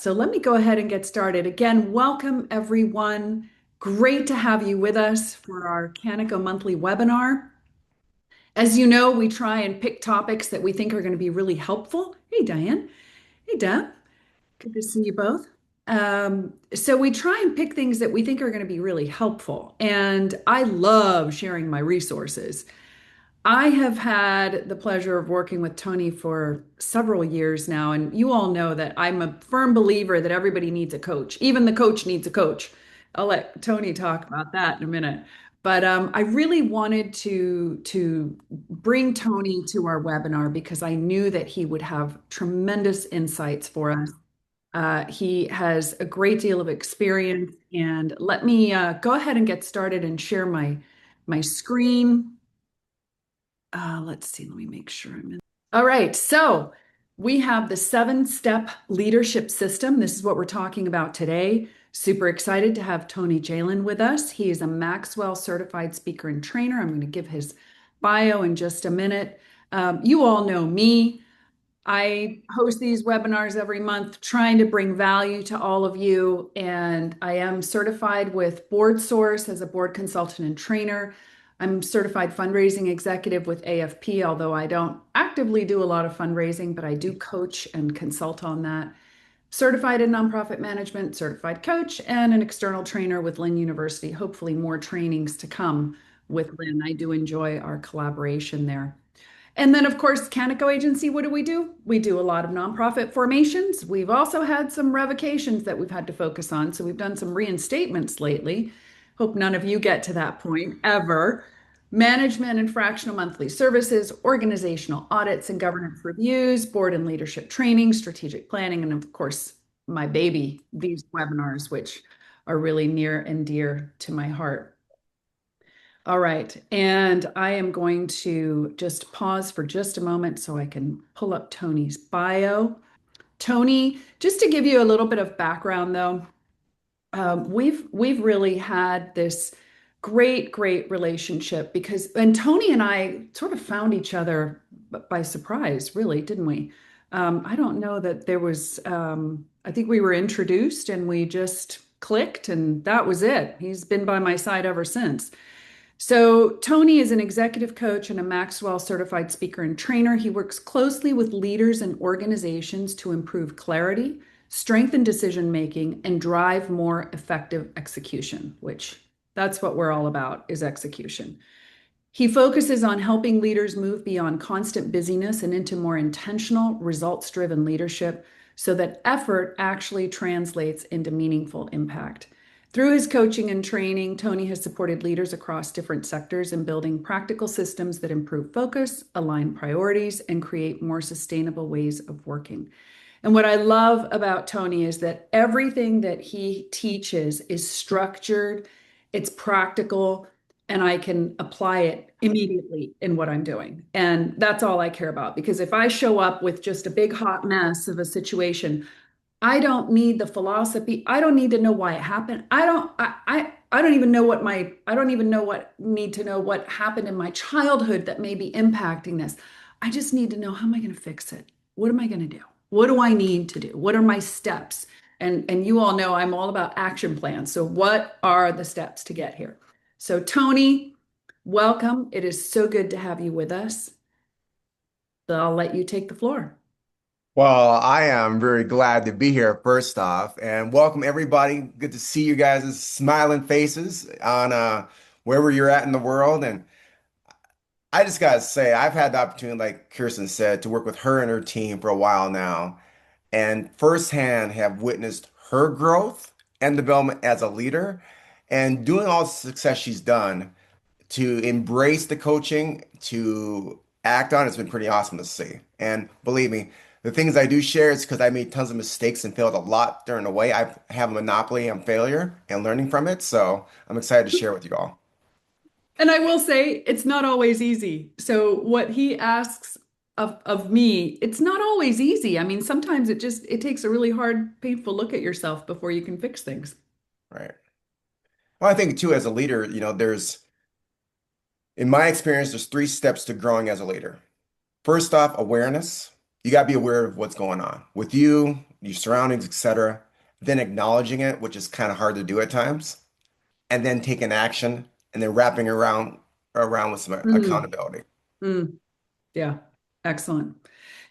So let me go ahead and get started. Again, welcome everyone. Great to have you with us for our Kannico monthly webinar. As you know, we try and pick topics that we think are going to be really helpful. Hey, Diane. Hey, Deb. Good to see you both. So we try and pick things that we think are going to be really helpful. And I love sharing my resources. I have had the pleasure of working with Tony for several years now, and you all know that I'm a firm believer that everybody needs a coach. Even the coach needs a coach. I'll let Tony talk about that in a minute. But I really wanted to bring Tony to our webinar because I knew that he would have tremendous insights for us. He has a great deal of experience, and let me go ahead and get started and share my screen. Let's see, let me make sure I'm in. All right, so we have the 7-step leadership system. This is what we're talking about today. Super excited to have Tony Jalan with us. He is a Maxwell certified speaker and trainer. I'm going to give his bio in just a minute. You all know me. I host these webinars every month, trying to bring value to all of you. And I am certified with Board Source as a board consultant and trainer. I'm certified fundraising executive with AFP, although I don't actively do a lot of fundraising, but I do coach and consult on that. Certified in nonprofit management, certified coach, and an external trainer with Lynn University. Hopefully, more trainings to come with Lynn. I do enjoy our collaboration there. And then, of course, Kannico Agency, what do? We do a lot of nonprofit formations. We've also had some revocations that we've had to focus on. So we've done some reinstatements lately. Hope none of you get to that point ever. Management and fractional monthly services, organizational audits and governance reviews, board and leadership training, strategic planning, and of course, my baby, these webinars, which are really near and dear to my heart. All right, and I am going to just pause for just a moment so I can pull up Tony's bio. Tony, just to give you a little bit of background though, we've really had this great relationship because and Tony and I sort of found each other by surprise, really, didn't we? I don't know that there was. I think we were introduced and we just clicked, and that was it. He's been by my side ever since. So, Tony is an executive coach and a Maxwell certified speaker and trainer. He works closely with leaders and organizations to improve clarity, strengthen decision making, and drive more effective execution, which that's what we're all about is execution. He focuses on helping leaders move beyond constant busyness and into more intentional, results driven leadership so that effort actually translates into meaningful impact. Through his coaching and training, Tony has supported leaders across different sectors in building practical systems that improve focus, align priorities, and create more sustainable ways of working. And what I love about Tony is that everything that he teaches is structured, it's practical, and I can apply it immediately in what I'm doing. And that's all I care about. Because if I show up with just a big hot mess of a situation, I don't need the philosophy. I don't need to know why it happened. I don't even know I don't even know need to know what happened in my childhood that may be impacting this. I just need to know, how am I going to fix it? What am I going to do? What do I need to do? What are my steps? And you all know I'm all about action plans. So what are the steps to get here? So Tony, welcome. It is so good to have you with us. I'll let you take the floor. Well, I am very glad to be here, first off, and welcome everybody. Good to see you guys' smiling faces on wherever you're at in the world. And I just gotta say, I've had the opportunity, like Kirsten said, to work with her and her team for a while now, and firsthand have witnessed her growth and development as a leader, and doing all the success she's done to embrace the coaching, to act on, it's been pretty awesome to see. And believe me, the things I do share is because I made tons of mistakes and failed a lot during the way. I have a monopoly on failure and learning from it. So I'm excited to share with you all. And I will say it's not always easy. So what he asks of me, it's not always easy. I mean, sometimes it takes a really hard, painful look at yourself before you can fix things. Right. Well, I think too, as a leader, in my experience, there's 3 steps to growing as a leader. First off, awareness. You got to be aware of what's going on with you, your surroundings, etc., then acknowledging it, which is kind of hard to do at times, and then taking action and then wrapping around with some Mm, accountability. mm, yeah, excellent.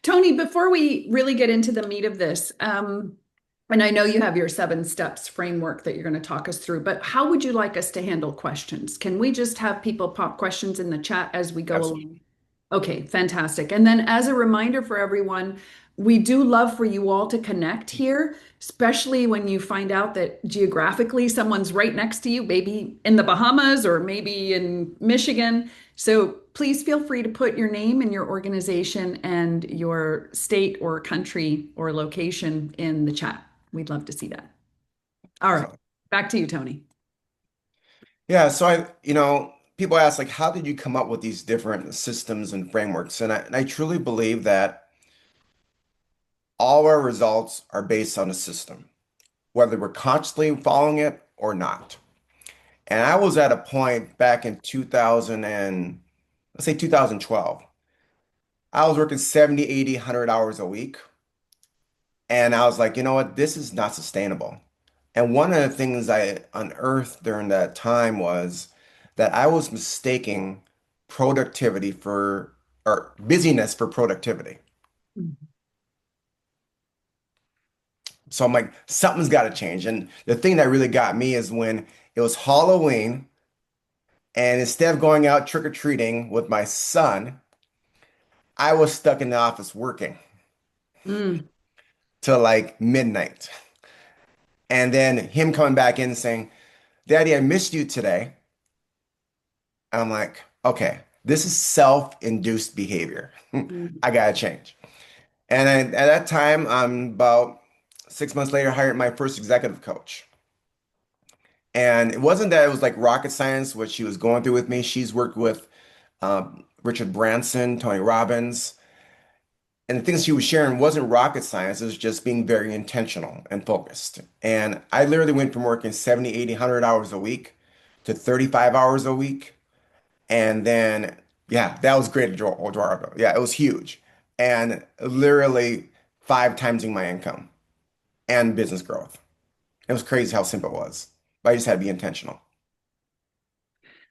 Tony, before we really get into the meat of this, and I know you have your 7 steps framework that you're going to talk us through, but how would you like us to handle questions? Can we just have people pop questions in the chat as we go Absolutely. along? Okay, fantastic. And then as a reminder for everyone, we do love for you all to connect here, especially when you find out that geographically someone's right next to you, maybe in the Bahamas or maybe in Michigan. So please feel free to put your name and your organization and your state or country or location in the chat. We'd love to see that. All right, So, back to you, Tony. yeah, so people ask like, how did you come up with these different systems and frameworks? And I truly believe that all our results are based on a system, whether we're consciously following it or not. And I was at a point back in 2000 and let's say 2012. I was working 70, 80, 100 hours a week. And I was like, you know what? This is not sustainable. And one of the things I unearthed during that time was that I was mistaking productivity for, or busyness for productivity. So I'm like, something's got to change. And the thing that really got me is when it was Halloween, and instead of going out trick-or-treating with my son, I was stuck in the office working Mm, till like midnight. And then him coming back in saying, Daddy, I missed you today. And I'm like, okay, this is self-induced behavior. mm, I gotta change. At that time, about 6 months later, hired my first executive coach. And it wasn't that it was like rocket science, what she was going through with me. She's worked with Richard Branson, Tony Robbins. And the things she was sharing wasn't rocket science. It was just being very intentional and focused. And I literally went from working 70, 80, 100 hours a week to 35 hours a week. And then, yeah, that was great at Eduardo. Yeah, it was huge. And literally 5 timesing my income and business growth. It was crazy how simple it was. But I just had to be intentional.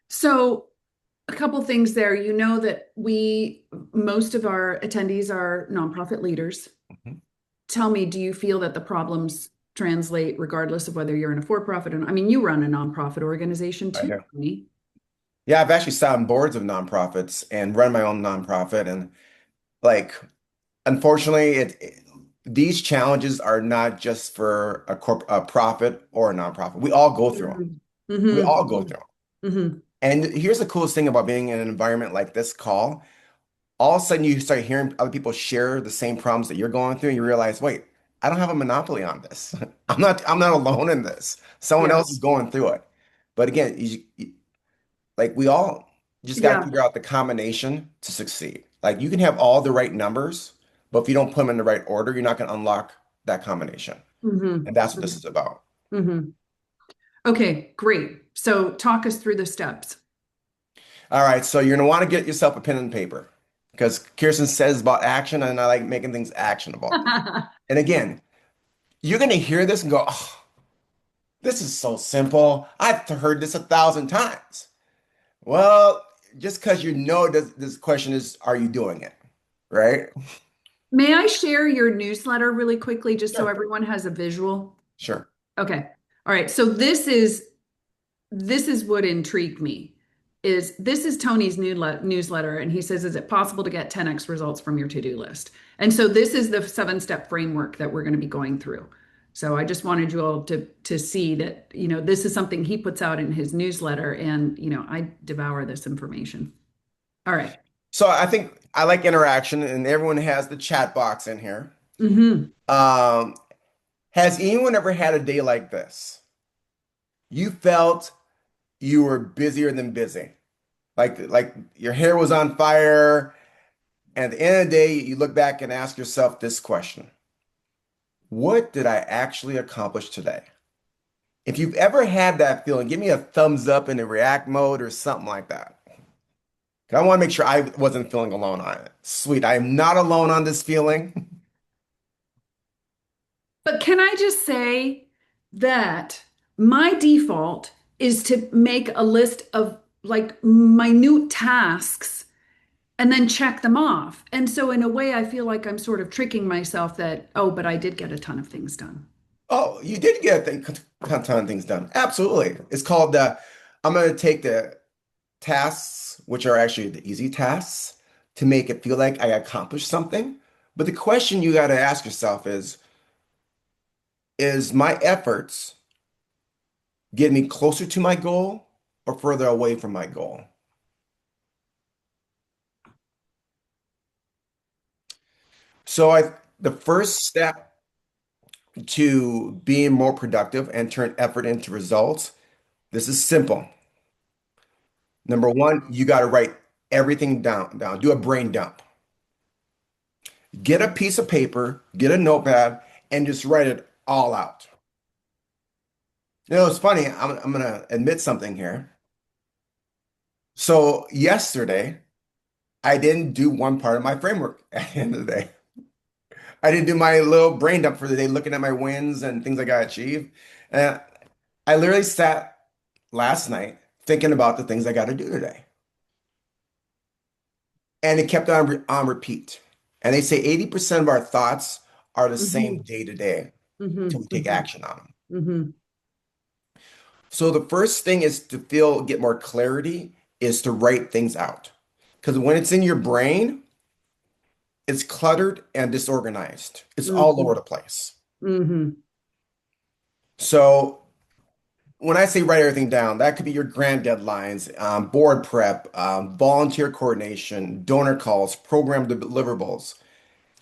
So, a couple things there. You know that most of our attendees are nonprofit leaders. Mhm. Tell me, do you feel that the problems translate regardless of whether you're in a for-profit or, I mean, you run a nonprofit organization I too, do. Tony. Yeah, I've actually sat on boards of nonprofits and run my own nonprofit. And like, unfortunately, these challenges are not just for a profit or a nonprofit. We all go through them. Mm-hmm. We all go Mm-hmm. through them. Mm-hmm. And here's the coolest thing about being in an environment like this call. All of a sudden, you start hearing other people share the same problems that you're going through, and you realize, wait, I don't have a monopoly on this. I'm not alone in this. Someone Yeah. else is going through it. But again, like we all just got to Yeah. figure out the combination to succeed. Like you can have all the right numbers, but if you don't put them in the right order, you're not going to unlock that combination. And that's what Mm-hmm. this is about. Mm-hmm. Okay, great. So talk us through the steps. All right, so you're going to want to get yourself a pen and paper because Kirsten says about action, and I like making things actionable. And again, you're going to hear this and go, oh, this is so simple. I've heard this 1,000 times. Well, just because you know this question is, are you doing it? Right? May I share your newsletter really quickly, just so Sure. everyone has a visual? Sure. Okay. All right. So this is what intrigued me. This is Tony's newsletter, and he says, "Is it possible to get 10x results from your to-do list?" And so this is the 7 step framework that we're going to be going through. So I just wanted you all to see that, this is something he puts out in his newsletter, and I devour this information. All right. So I think I like interaction, and everyone has the chat box in here. Mm-hmm. Um, has anyone ever had a day like this? You felt you were busier than busy. Like your hair was on fire, and at the end of the day, you look back and ask yourself this question. What did I actually accomplish today? If you've ever had that feeling, give me a thumbs up in the react mode or something like that. 'Cause I want to make sure I wasn't feeling alone on it. Sweet, I am not alone on this feeling. But can I just say that my default is to make a list of like minute tasks and then check them off. And so, in a way, I feel like I'm sort of tricking myself that, oh, but I did get a ton of things done. Oh, you did get a ton of things done. Absolutely. It's called I'm going to take the tasks, which are actually the easy tasks, to make it feel like I accomplished something. But the question you got to ask yourself is my efforts get me closer to my goal or further away from my goal? So the first step to being more productive and turn effort into results, this is simple. Number one, you got to write everything down. Do a brain dump. Get a piece of paper, get a notepad, and just write it all out. It's funny. I'm gonna admit something here. So yesterday, I didn't do one part of my framework at the end of the day. I didn't do my little brain dump for the day, looking at my wins and things I got achieved. And I literally sat last night thinking about the things I got to do today. And it kept on repeat. And they say 80% of our thoughts are the same Hmm. day to day Hmm. until we take action on them. Hmm. So the first thing is to get more clarity is to write things out. Because when it's in your brain, it's cluttered and disorganized. It's all over Hmm. the place. Hmm. So when I say write everything down, that could be your grant deadlines, board prep, volunteer coordination, donor calls, program deliverables.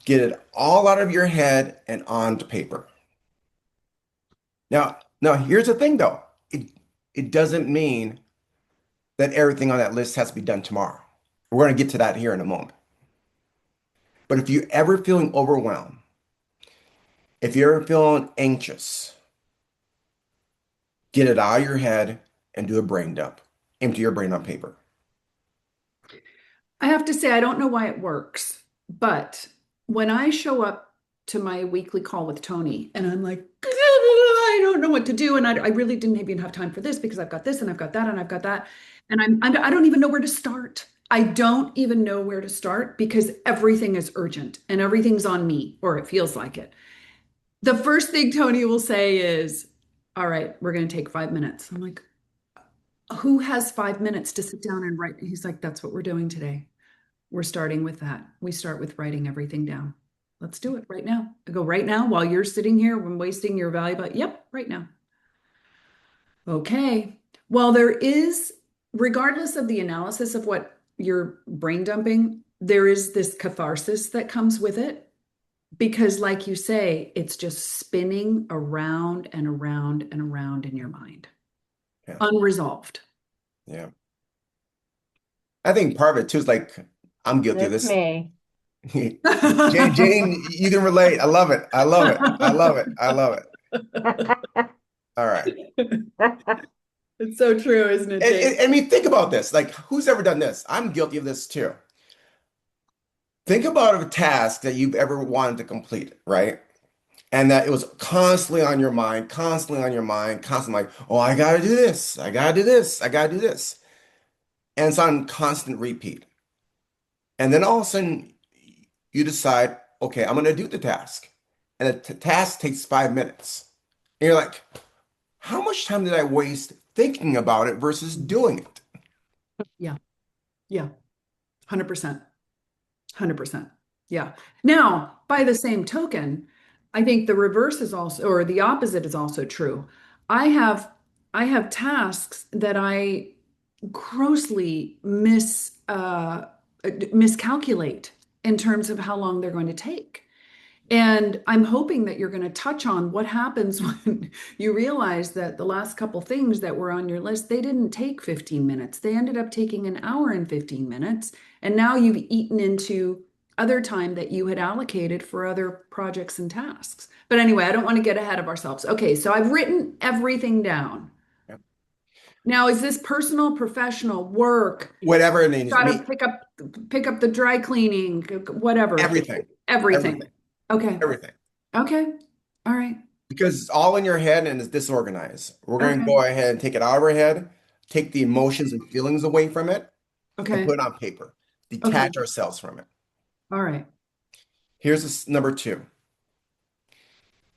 Get it all out of your head and onto paper. Now here's the thing though. It doesn't mean that everything on that list has to be done tomorrow. We're going to get to that here in a moment. But if you're ever feeling overwhelmed, if you're ever feeling anxious, get it out of your head and do a brain dump. Empty your brain on paper. I have to say, I don't know why it works, but when I show up to my weekly call with Tony and I'm like, I don't know what to do. And I really didn't even have time for this because I've got this and I've got that and I've got that. And I don't even know where to start. I don't even know where to start because everything is urgent and everything's on me, or it feels like it. The first thing Tony will say is, all right, we're going to take 5 minutes. I'm like, who has 5 minutes to sit down and write? He's like, that's what we're doing today. We're starting with that. We start with writing everything down. Let's do it right now. I go right now while you're sitting here when wasting your valuable. Yep, right now. Okay. Well, there is, regardless of the analysis of what you're brain dumping, there is this catharsis that comes with it because, like you say, it's just spinning around and around and around in your mind, Yeah. unresolved. Yeah. I think part of it too is like I'm guilty of That's this. me. Jane, you can relate. I love it. I love it. I love it. I love it. All right. It's so true, isn't it, Jake? I mean, think about this. Like, who's ever done this? I'm guilty of this too. Think about a task that you've ever wanted to complete, right? And that it was constantly on your mind, constantly on your mind, constantly like, oh, I gotta do this. I gotta do this. I gotta do this. And it's on constant repeat. And then all of a sudden, you decide, okay, I'm gonna do the task. And the task takes 5 minutes. And you're like, how much time did I waste thinking about it versus doing it? Yeah, yeah, 100%. 100%. Yeah. Now, by the same token, I think the reverse is also, or the opposite is also true. I have I have tasks that I grossly miscalculate in terms of how long they're going to take. And I'm hoping that you're going to touch on what happens when you realize that the last couple things that were on your list, they didn't take 15 minutes. They ended up taking an hour and 15 minutes. And now you've eaten into other time that you had allocated for other projects and tasks. But anyway, I don't want to get ahead of ourselves. Okay, so I've written everything down. Yeah. Now, is this personal, professional, work? Whatever it means, Got to me, pick up the dry cleaning, whatever. everything, Everything. everything, Okay. everything. Okay. All right. because it's all in your head and it's disorganized. We're going to Okay. go ahead and take it out of our head, take the emotions and feelings away from it, and Okay. put it on paper. Okay. Detach ourselves from it. All right. Here's number two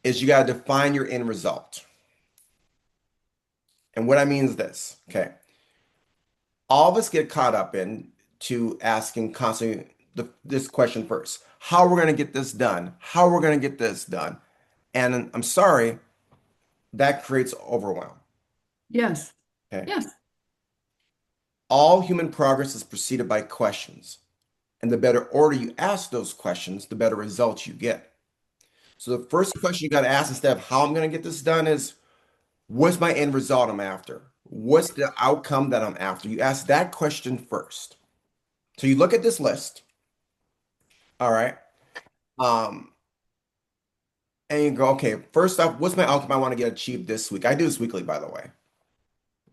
is you got to define your end result. And what I mean is this, okay? All of us get caught up in to asking constantly this question first. How are we going to get this done? How are we going to get this done? And I'm sorry, that creates overwhelm. Yes. Okay. Yes. All human progress is preceded by questions. And the better order you ask those questions, the better results you get. So the first question you got to ask instead of how I'm going to get this done is what's my end result I'm after? What's the outcome that I'm after? You ask that question first. So you look at this list, all right? Um, and you go, okay, first off, what's my outcome I want to get achieved this week? I do this weekly, by the way.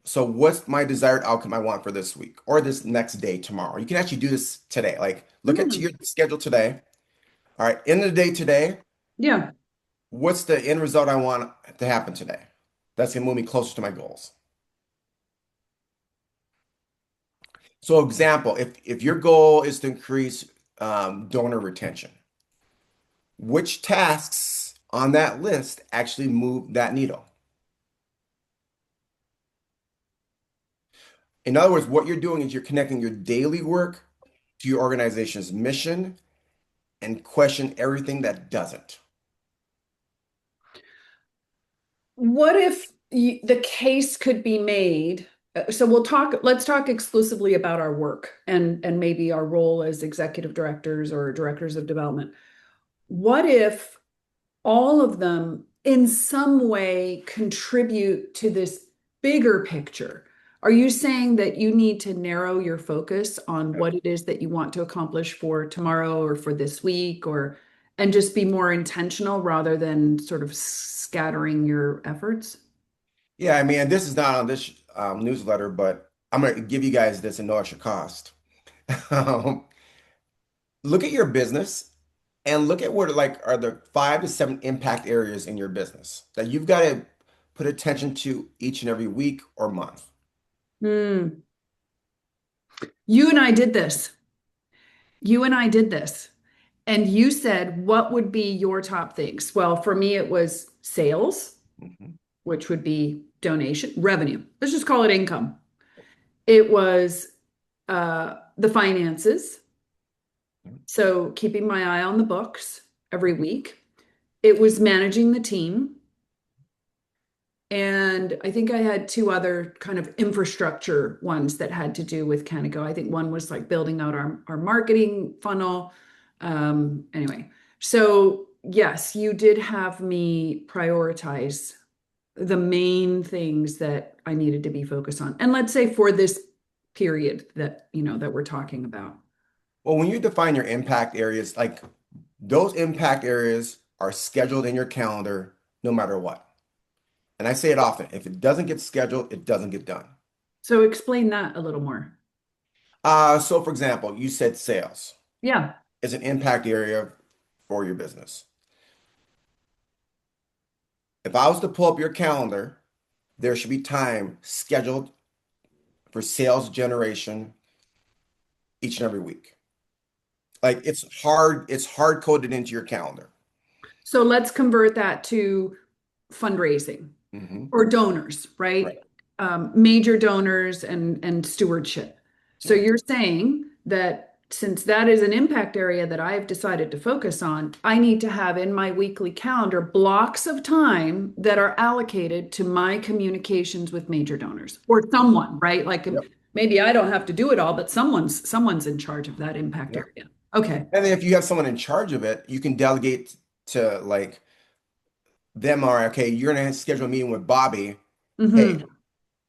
So what's my desired outcome I want for this week or this next day, tomorrow? You can actually do this today. Like look at Mm. your schedule today. All right, end of the day today, Yeah. what's the end result I want to happen today? That's gonna move me closer to my goals. So example, if your goal is to increase donor retention, which tasks on that list actually move that needle? In other words, what you're doing is you're connecting your daily work to your organization's mission and question everything that doesn't. What if the case could be made? So let's talk exclusively about our work and maybe our role as executive directors or directors of development. What if all of them in some way contribute to this bigger picture? Are you saying that you need to narrow your focus on what it is that you want to accomplish for tomorrow or for this week or and just be more intentional rather than sort of scattering your efforts? Yeah, I mean, and this is not on this newsletter, but I'm going to give you guys this at no extra cost. Um, Look at your business and look at what like are the 5 to 7 impact areas in your business that you've got to put attention to each and every week or month. Hmm. You and I did this. You and I did this. And you said, what would be your top things? Well, for me, it was sales, Mhm. which would be donation, revenue. Let's just call it income. It was the finances. So keeping my eye on the books every week. It was managing the team. And I think I had two other kind of infrastructure ones that had to do with Kannico. I think one was like building out our marketing funnel. Anyway, so yes, you did have me prioritize the main things that I needed to be focused on. And let's say for this period that, that we're talking about. Well, when you define your impact areas, like those impact areas are scheduled in your calendar no matter what. And I say it often, if it doesn't get scheduled, it doesn't get done. So explain that a little more. So for example, you said sales Yeah. is an impact area for your business. If I was to pull up your calendar, there should be time scheduled for sales generation each and every week. Like it's hard coded into your calendar. So let's convert that to fundraising Hmm. or donors, Right. right? Major donors and stewardship. So Yeah. you're saying that since that is an impact area that I've decided to focus on, I need to have in my weekly calendar blocks of time that are allocated to my communications with major donors or someone, right? Like Yep. maybe I don't have to do it all, but someone's in charge of that impact Yep. area. Okay. And then if you have someone in charge of it, you can delegate to like them or okay, you're gonna schedule a meeting with Bobby. Hey,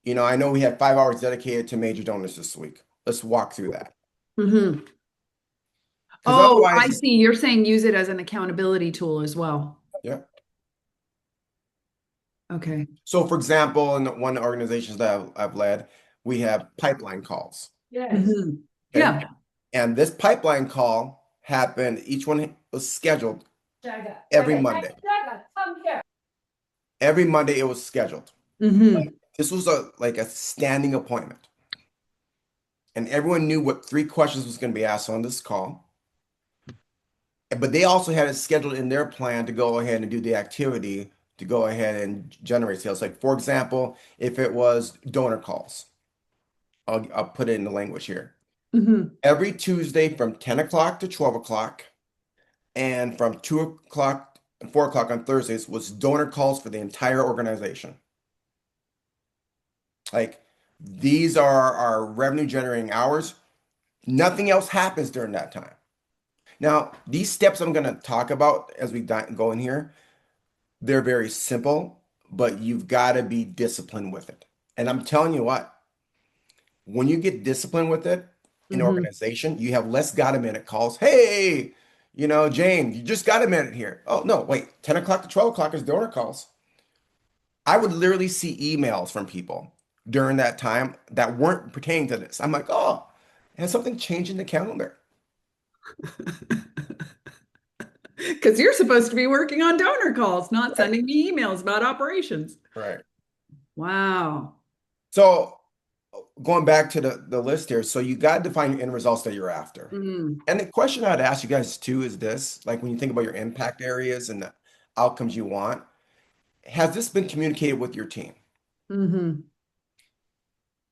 Hmm. I know we have 5 hours dedicated to major donors this week. Let's walk through that. Hmm. Because Oh, I otherwise, see. You're saying use it as an accountability tool as well. yeah. Okay. So for example, in one of the organizations that I've led, we have pipeline calls. Mhm. Okay. Yeah. And this pipeline call happened, each one was scheduled. every Monday. Every Monday it was scheduled. Mm-hmm. This was a standing appointment. And everyone knew what three questions was going to be asked on this call. But they also had it scheduled in their plan to go ahead and do the activity to go ahead and generate sales. Like, for example, if it was donor calls, I'll put it in the language here. Mm-hmm. Every Tuesday from 10 o'clock to 12 o'clock and from 2 o'clock and 4 o'clock on Thursdays was donor calls for the entire organization. Like, these are our revenue generating hours. Nothing else happens during that time. Now, these steps I'm going to talk about as we go in here, they're very simple, but you've got to be disciplined with it. And I'm telling you what, when you get disciplined with it in Mm-hmm. organization, you have less got a minute calls. Hey, Jane, you just got a minute here. Oh, no, wait, 10 o'clock to 12 o'clock is donor calls. I would literally see emails from people during that time that weren't pertaining to this. I'm like, oh, has something changed in the calendar? Because you're supposed to be working on donor calls, not Right. sending me emails about operations. Right. Wow. So going back to the list here, so you got to define your end results that you're after. Mm, And the question I'd ask you guys too is this, like when you think about your impact areas and the outcomes you want, has this been communicated with your team? mm-hmm.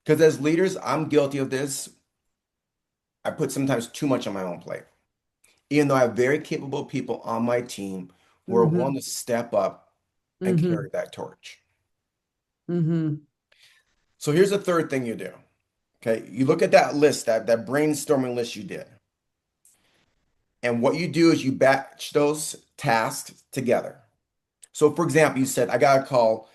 Because as leaders, I'm guilty of this. I put sometimes too much on my own plate, even though I have very capable people on my team who are Mm-hmm. willing to step up and Mm-hmm. carry that torch. Mm-hmm. So here's the third thing you do. Okay, you look at that list, that brainstorming list you did. And what you do is you batch those tasks together. So, for example, you said, I got to call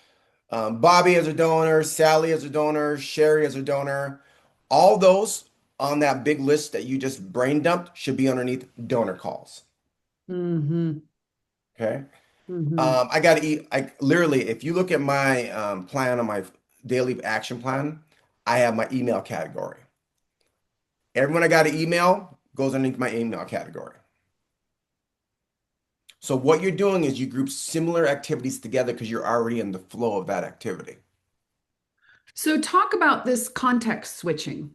Bobby as a donor, Sally as a donor, Sherry as a donor. All those on that big list that you just brain dumped should be underneath donor calls. Mm-hmm. Okay. Mm-hmm. I got to eat. I literally, if you look at my plan on my daily action plan, I have my email category. Everyone I got an email goes underneath my email category. So what you're doing is you group similar activities together because you're already in the flow of that activity. So talk about this context switching.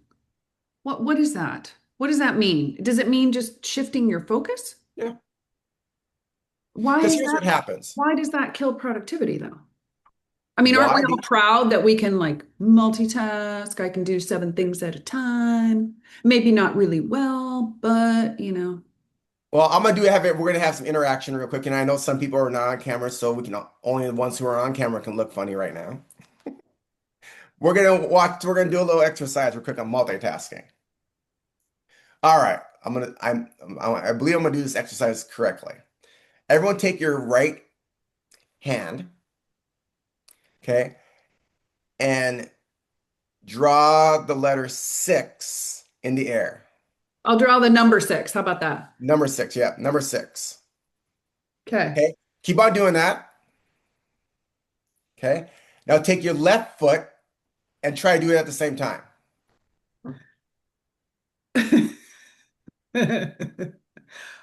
What is that? What does that mean? Does it mean just shifting your focus? Yeah. Why Because is here's that? what happens. Why does that kill productivity though? I mean, aren't we Why? all proud that we can like multitask? I can do seven things at a time. Maybe not really well, but Well, I'm gonna do have it. We're gonna have some interaction real quick, and I know some people are not on camera, so we can only the ones who are on camera can look funny right now. We're gonna watch. We're gonna do a little exercise real quick on multitasking. All right. I believe I'm gonna do this exercise correctly. Everyone, take your right hand, okay, and draw the letter six in the air. I'll draw the number six. How about that? Number six, yeah, number six. Okay. Okay, keep on doing that. Okay, now take your left foot and try to do it at the same time.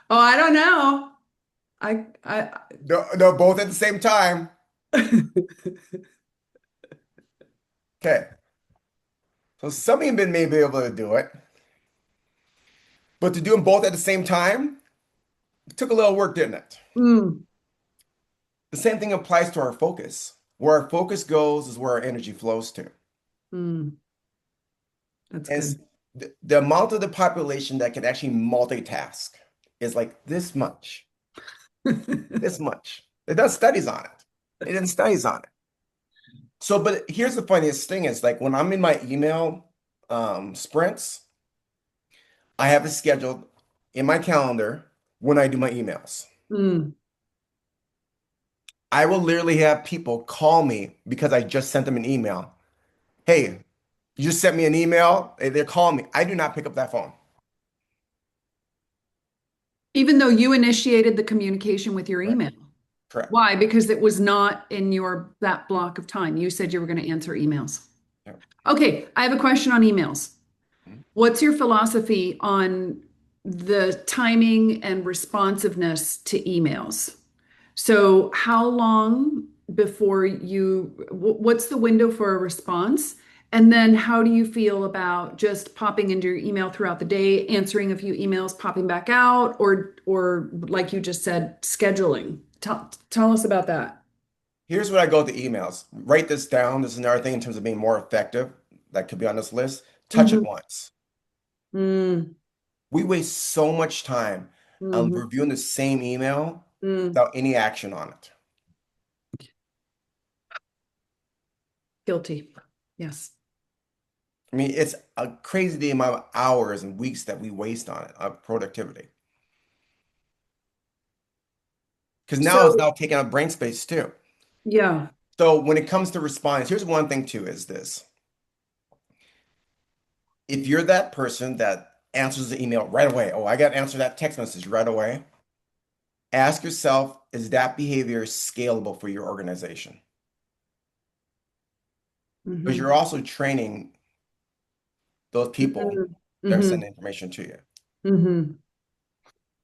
Oh, I don't know. I No, no, both at the same time. Okay, so some of you may be able to do it, but to do them both at the same time, it took a little work, didn't it? Mm, The same thing applies to our focus. Where our focus goes is where our energy flows to. mm, that's And good. the amount of the population that can actually multitask is like this much, this much. They've done studies on it. They did studies on it. So, but here's the funniest thing is like when I'm in my email sprints, I have it scheduled in my calendar when I do my emails. Mm. I will literally have people call me because I just sent them an email. Hey, you just sent me an email. They're calling me. I do not pick up that phone. Even though you initiated the communication with your Correct. email. Correct. Why? Because it was not in your that block of time. You said you were going to answer emails. Yeah. Okay, I have a question on emails. Mhm. What's your philosophy on the timing and responsiveness to emails. So, how long before what's the window for a response? And then, how do you feel about just popping into your email throughout the day, answering a few emails, popping back out, or like you just said, scheduling? Tell us about that. Here's what I go with the emails. Write this down. This is another thing in terms of being more effective that could be on this list. Touch it Hmm. once. Mm, We waste so much time on hmm. reviewing the same email Mm. without any action on it. Guilty. Yes. I mean, it's a crazy the amount of hours and weeks that we waste on it, of productivity. Because now it's So, now taking up brain space too. yeah. So when it comes to responding, here's one thing too, is this. If you're that person that answers the email right away, oh, I got to answer that text message right away. Ask yourself, is that behavior scalable for your organization? Because Hmm. you're also training those people Hmm. that are Hmm. sending information to you. Hmm.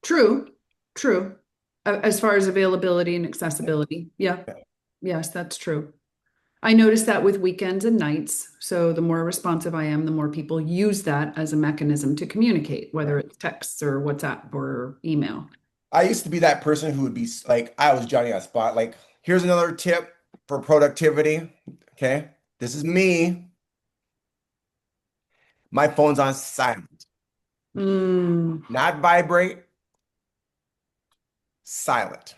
True. True. As far as availability and accessibility. Yeah. Yeah. Yes, that's true. I notice that with weekends and nights. So the more responsive I am, the more people use that as a mechanism to communicate, whether Right. it's texts or WhatsApp or email. I used to be that person who would be like, I was Johnny on spot. Like, here's another tip for productivity. Okay. This is me. My phone's on silent, Mm. not vibrate, silent.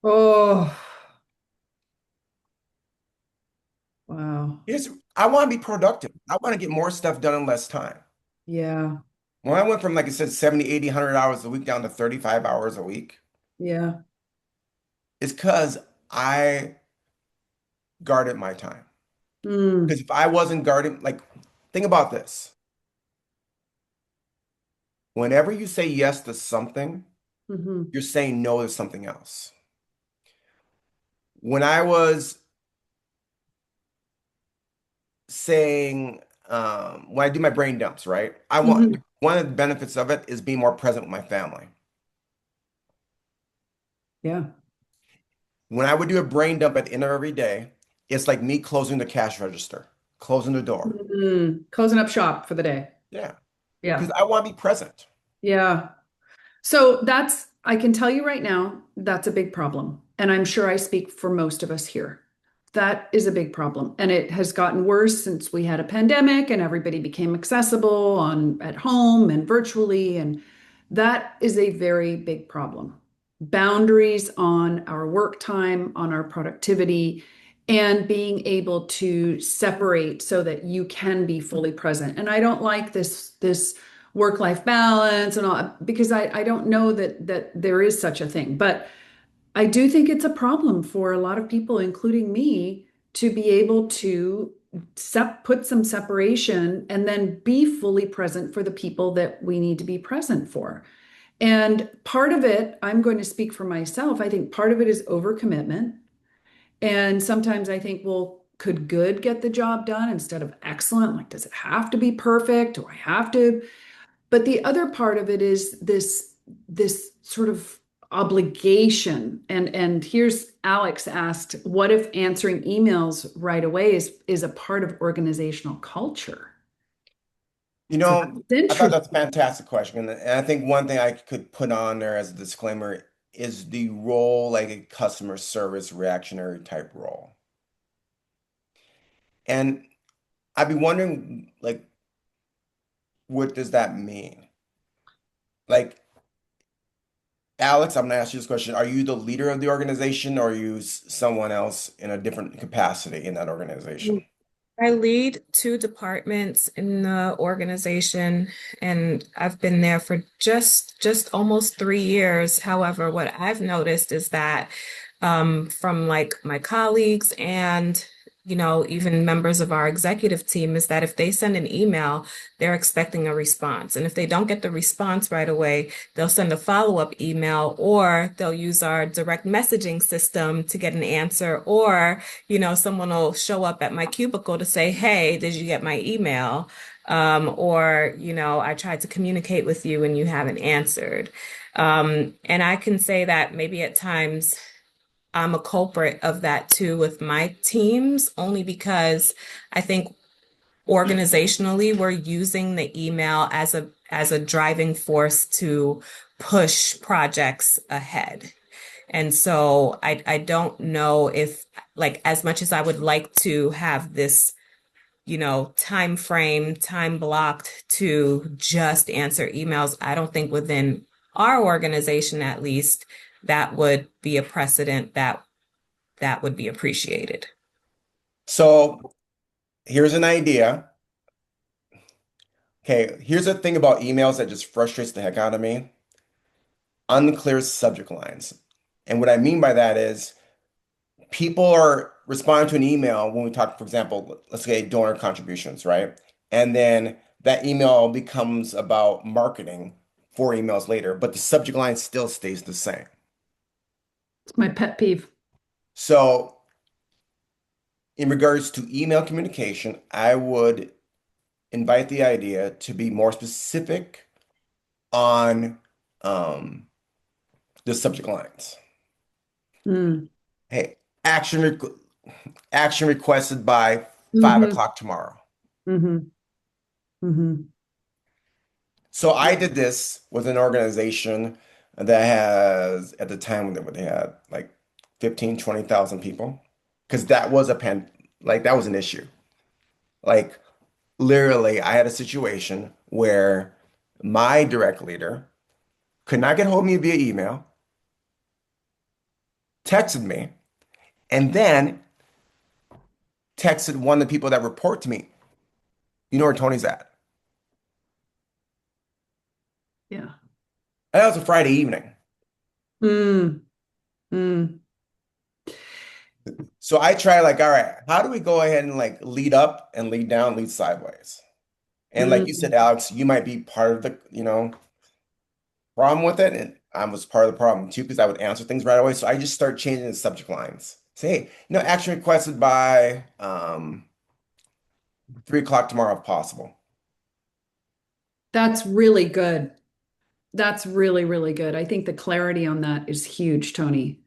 Oh, wow. Here's, I want to be productive. I want to get more stuff done in less time. Yeah. When I went from, like I said, 70, 80, 100 hours a week down to 35 hours a week, Yeah. it's because I guarded my time. Mm. Because if I wasn't guarding, like, think about this. Whenever you say yes to something, Hmm. you're saying no to something else. When I was saying, when I do my brain dumps, right? I want, Hmm. one of the benefits of it is being more present with my family. Yeah. When I would do a brain dump at the end of every day, it's like me closing the cash register, closing the door. Mm. Closing up shop for the day. Yeah, because Yeah. I want to be present. Yeah. So I can tell you right now, that's a big problem. And I'm sure I speak for most of us here. That is a big problem. And it has gotten worse since we had a pandemic and everybody became accessible on at home and virtually. And that is a very big problem. Boundaries on our work time, on our productivity, and being able to separate so that you can be fully present. And I don't like this work-life balance and all because I don't know that there is such a thing. But I do think it's a problem for a lot of people, including me, to be able to put some separation and then be fully present for the people that we need to be present for. And part of it, I'm going to speak for myself. I think part of it is overcommitment. And sometimes I think, well, could good get the job done instead of excellent? Like, does it have to be perfect? Do I have to? But the other part of it is this sort of obligation. And here's Alex asked, what if answering emails right away is a part of organizational culture? You So know, that's I thought interesting. that's a fantastic question. And I think one thing I could put on there as a disclaimer is the role like a customer service reactionary type role. And I'd be wondering, like, what does that mean? Like, Alex, I'm gonna ask you this question. Are you the leader of the organization or are you someone else in a different capacity in that organization? I lead two departments in the organization, and I've been there for just almost 3 years. However, what I've noticed is that from like my colleagues and even members of our executive team is that if they send an email, they're expecting a response. And if they don't get the response right away, they'll send a follow-up email or they'll use our direct messaging system to get an answer. Or, someone will show up at my cubicle to say, "Hey, did you get my email?" Or, "I tried to communicate with you and you haven't answered." And I can say that maybe at times I'm a culprit of that too with my teams, only because I think organizationally we're using the email as a driving force to push projects ahead. And so I don't know if, like, as much as I would like to have this, time frame, time blocked to just answer emails, I don't think within our organization at least that would be a precedent that would be appreciated. So here's an idea. Okay, here's the thing about emails that just frustrates the heck out of me. Unclear subject lines. And what I mean by that is people are responding to an email when we talk, for example, let's say donor contributions, right? And then that email becomes about marketing 4 emails later, but the subject line still stays the same. It's my pet peeve. So, in regards to email communication, I would invite the idea to be more specific on the subject lines. Mm. Hey, action requested by five Hmm. o'clock tomorrow. Hmm. Hmm. So I Yeah. did this with an organization that has, at the time that they had like 15, 20,000 people. Because that was like that was an issue. Like literally, I had a situation where my direct leader could not get hold of me via email, texted me, and then texted one of the people that report to me, you know where Tony's at? Yeah. And that was a Friday evening. Mm. Mm. So I try like, all right, how do we go ahead and like lead up and lead down, lead sideways? And like you said, Mm. Alex, you might be part of the, problem with it. And I was part of the problem too, because I would answer things right away. So I just start changing the subject lines. Say, hey, action requested by 3 o'clock tomorrow if possible. That's really good. That's really, really good. I think the clarity on that is huge, Tony.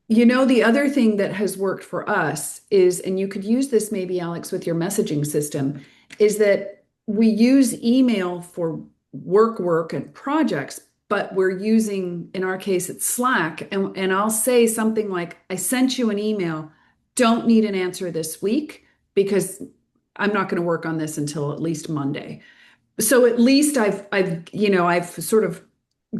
The other thing that has worked for us is, and you could use this maybe, Alex, with your messaging system, is that we use email for work and projects, but we're using, in our case, it's Slack. And I'll say something like, I sent you an email, don't need an answer this week because I'm not going to work on this until at least Monday. So at least I've sort of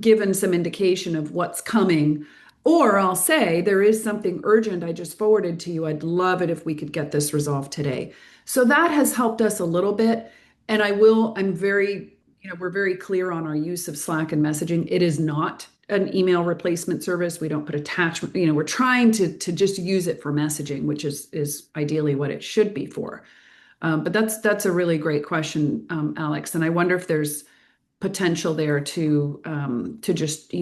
given some indication of what's coming. Or I'll say there is something urgent I just forwarded to you. I'd love it if we could get this resolved today. So that has helped us a little bit. And I'm very, we're very clear on our use of Slack and messaging. It is not an email replacement service. We don't put attachment, we're trying to just use it for messaging, which is ideally what it should be for. But that's a really great question, Alex. And I wonder if there's potential there to just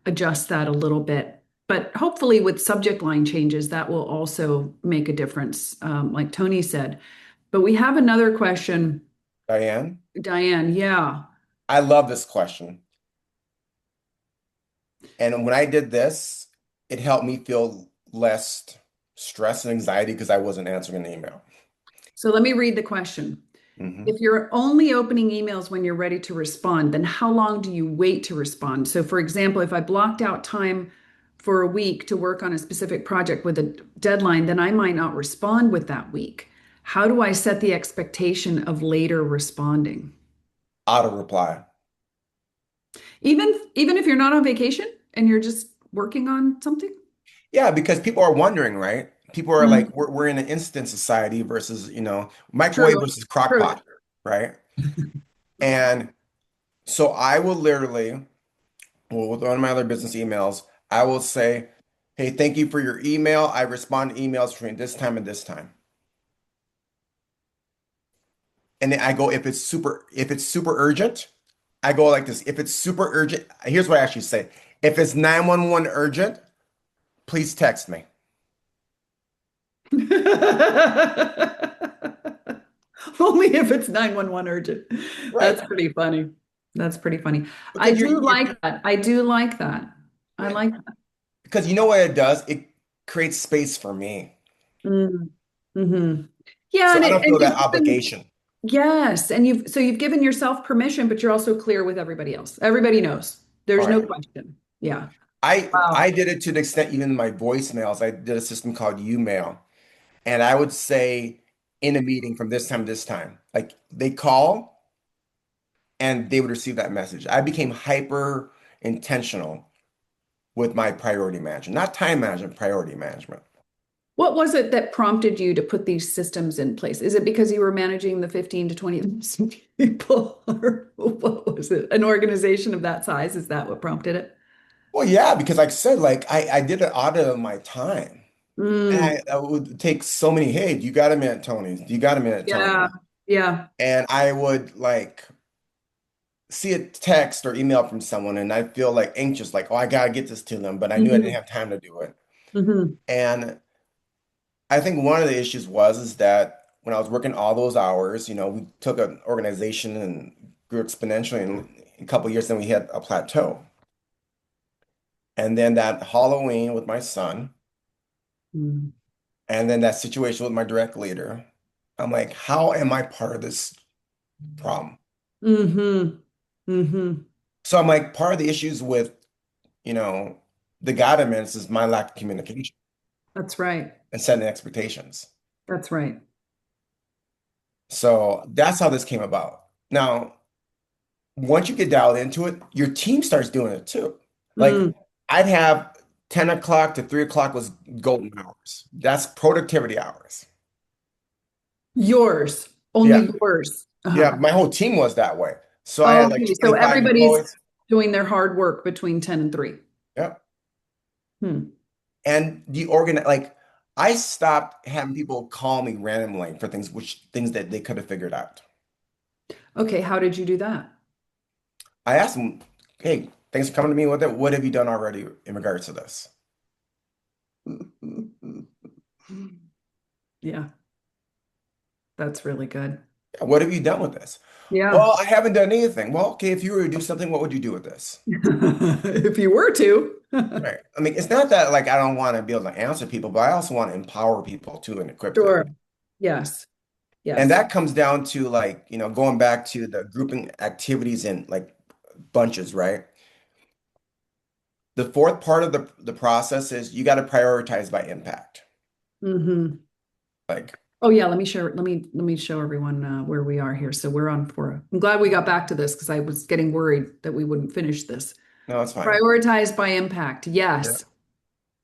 adjust that a little bit. But hopefully, with subject line changes, that will also make a difference, like Tony said. But we have another question, Diane, Diane. Yeah. I love this question. And when I did this, it helped me feel less stress and anxiety because I wasn't answering an email. So let me read the question. Hmm. If you're only opening emails when you're ready to respond, then how long do you wait to respond? So, for example, if I blocked out time for a week to work on a specific project with a deadline, then I might not respond with that week. How do I set the expectation of later responding? Auto reply. Even if you're not on vacation and you're just working on something? Yeah, because people are wondering, right? People are like, Mm, we're in an instant society versus, microwave true, versus crock true. pot, right? And so I will literally, well, with one of my other business emails, I will say, hey, thank you for your email. I respond to emails between this time and this time. and then I go, if it's super urgent, I go like this. If it's super urgent, here's what I actually say. If it's 911 urgent, please text me. Only if it's 911 urgent. Right. That's pretty funny. That's pretty funny. I Because do like that. I do like that. I right. like that. Because you know what it does? It creates space for me. Mm. Hmm. Yeah, So and I don't and feel that you've given, obligation. yes, and you've given yourself permission, but you're also clear with everybody else. Everybody knows. All There's no right. question. Yeah. I Wow. did it to the extent even my voicemails. I did a system called Umail. And I would say in a meeting from this time to this time, like they call and they would receive that message. I became hyper intentional with my priority management, not time management, priority management. What was it that prompted you to put these systems in place? Is it because you were managing the 15 to 20,000 people, or what was it? An organization of that size? Is that what prompted it? Well, yeah, because like I said, like I did an audit of my time. And Mm, I would take so many, hey, do you got a minute, Tony? Do you got a minute, yeah. Tony? Yeah. And I would like see a text or email from someone and I feel like anxious, like, oh, I gotta get this to them, but I knew I didn't Hmm. have time to do it. Hmm. And I think one of the issues was is that when I was working all those hours, we took an organization and grew exponentially in a couple of years, then we hit a plateau. And then that Halloween with my son, and then that situation with my direct leader, I'm like, how am I part of this problem? Hmm. Hmm. So I'm like, part of the issues with, you know, the godliness is my lack of communication That's right. and setting expectations. That's right. So that's how this came about. Now, once you get dialed into it, your team starts doing it too. Like Mm. I'd have 10 o'clock to 3 o'clock was golden hours. That's productivity hours. Yours, Yeah. only yours. Yeah. Uh-huh. My whole team was that way. So I had like Okay, so 25 everybody's employees. doing their hard work between 10 and 3. Yeah. Hmm. And like I stopped having people call me randomly for things that they could have figured out. Okay, how did you do that? I asked them, hey, thanks for coming to me with it. What have you done already in regards to this? Yeah, that's really good. Yeah, what have you done with this? Yeah. Well, I haven't done anything. Well, okay, if you were to do something, what would you do with this? If you were to. Right. I mean, it's not that like I don't want to be able to answer people, but I also want to empower people too and equip them. Sure. Yes. And Yes. that comes down to like, going back to the grouping activities in like bunches, right? The fourth part of the process is you got to prioritize by impact. Hmm. Like, Oh yeah, let me show everyone where we are here. So we're on for. I'm glad we got back to this because I was getting worried that we wouldn't finish this. no, it's fine. Prioritize by impact. Yeah. Yes.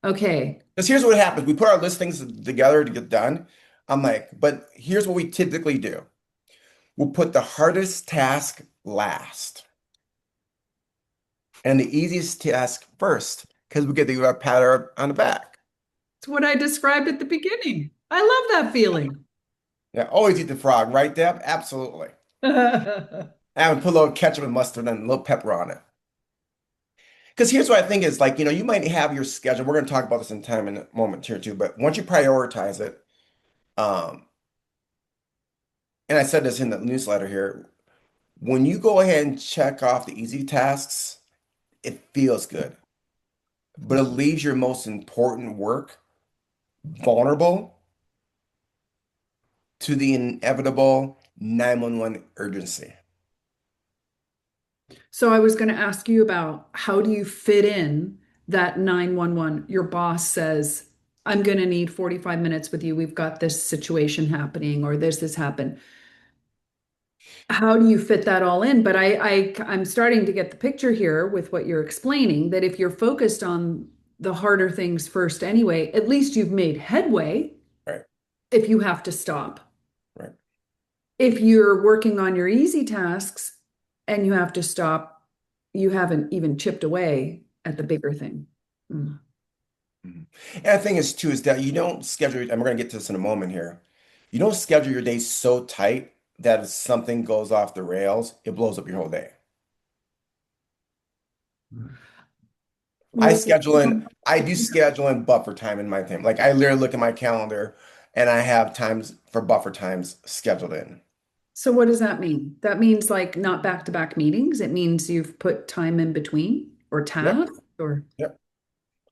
Okay. Because here's what happens. We put our listings together to get done. I'm like, but here's what we typically do. We'll put the hardest task last and the easiest task first because we get the pat on the back. It's what I described at the beginning. I love that feeling. Yeah, always eat the frog, right, Deb? Absolutely. I would put a little ketchup and mustard and a little pepper on it. Because here's what I think is like, you might have your schedule. We're going to talk about this in time in a moment here too. But once you prioritize it, um, and I said this in the newsletter here, when you go ahead and check off the easy tasks, it feels good. But it leaves your most important work vulnerable to the inevitable 911 urgency. So I was going to ask you about how do you fit in that 911? Your boss says, I'm going to need 45 minutes with you. We've got this situation happening, or this has happened. How do you fit that all in? But I'm starting to get the picture here with what you're explaining, that if you're focused on the harder things first anyway, at least you've made headway Right, if you have to stop. right. If you're working on your easy tasks and you have to stop, you haven't even chipped away at the bigger thing. Mm. Mhm. And the thing is too, is that you don't schedule, and we're going to get to this in a moment here. You don't schedule your day so tight that if something goes off the rails, it blows up your whole day. Well, I do schedule in buffer time in my time. Like I literally look at my calendar and I have times for buffer times scheduled in. so what does that mean? That means like not back-to-back meetings. It means you've put time in between or Yep. tasks or Yep.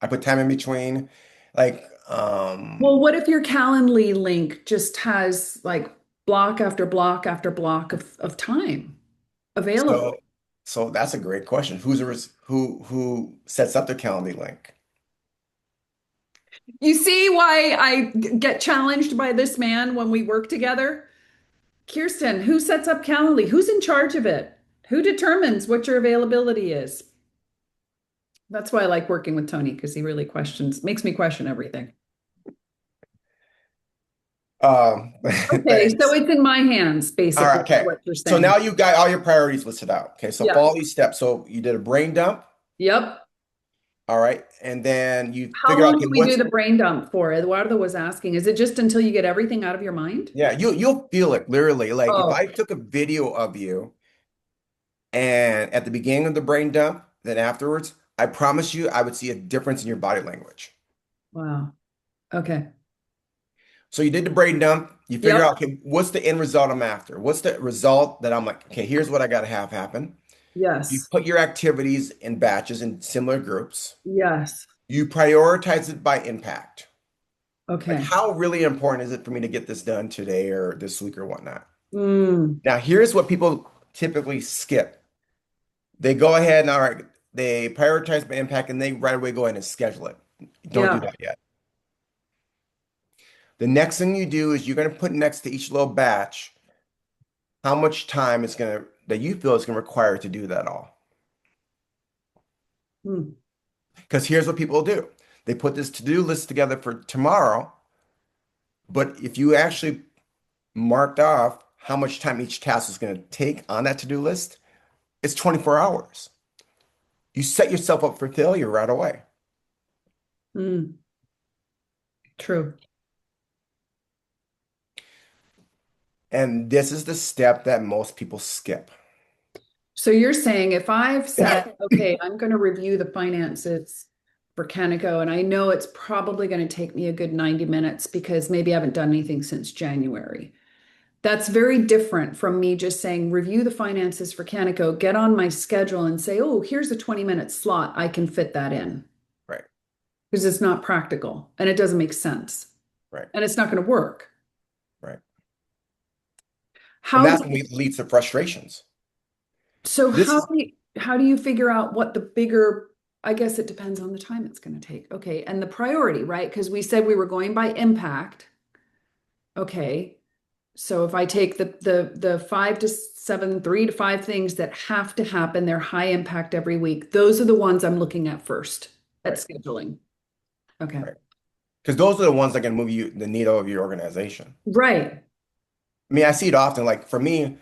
I put time in between. Like, well, what if your Calendly link just has like block after block after block of time available? so so that's a great question. Who sets up the Calendly link? You see why I get challenged by this man when we work together? Kirsten, who sets up Calendly? Who's in charge of it? Who determines what your availability is? That's why I like working with Tony because he really makes me question everything. Okay, so Thanks. it's in my hands, All right, basically, is okay. what you're So saying. now you got all your priorities listed out. Okay, so Yeah. follow these steps. So you did a brain dump, Yep. all right, and then you How figure out, long okay, do we do what's the brain dump for? Eduardo was asking, is it just until you get everything out of your mind? yeah, you'll feel it literally. Like if Oh, I took a video of you and at the beginning of the brain dump, then afterwards, I promise you I would see a difference in your body language. wow. Okay. So you did the brain dump, you figure Yep. out, okay, what's the end result I'm after? What's the result that I'm like, okay, here's what I got to have happen. You Yes. put your activities in batches in similar groups. Yes. You prioritize it by impact. Like, Okay. how really important is it for me to get this done today or this week or whatnot? Mm, Now, here's what people typically skip. They go ahead and all right, they prioritize by impact and they right away go ahead and schedule it. Don't do yeah. that yet. The next thing you do is you're going to put next to each little batch how much time it's going to that you feel is going to require to do that all. Mm, Because here's what people do. They put this to-do list together for tomorrow, but if you actually marked off how much time each task is going to take on that to-do list, it's 24 hours. You set yourself up for failure right away. mm, true. And this is the step that most people skip. So you're saying if I've said, okay, I'm going to review the finances for Kannico, and I know it's probably going to take me a good 90 minutes because maybe I haven't done anything since January. That's very different from me just saying, review the finances for Kannico, get on my schedule and say, oh, here's a 20-minute slot. I can fit that in Right, because it's not practical and it doesn't make sense right, and it's not going to work. right. And How that's do when we lead to frustrations. So This is how do you figure out what the bigger, I guess it depends on the time it's going to take. Okay. And the priority, right? Because we said we were going by impact. Okay. So if I take the 5 to 7, 3 to 5 things that have to happen, they're high impact every week. Those are the ones I'm looking at first at right, scheduling. Okay. right. Because those are the ones that can move you the needle of your organization. Right. I mean, I see it often. Like for me,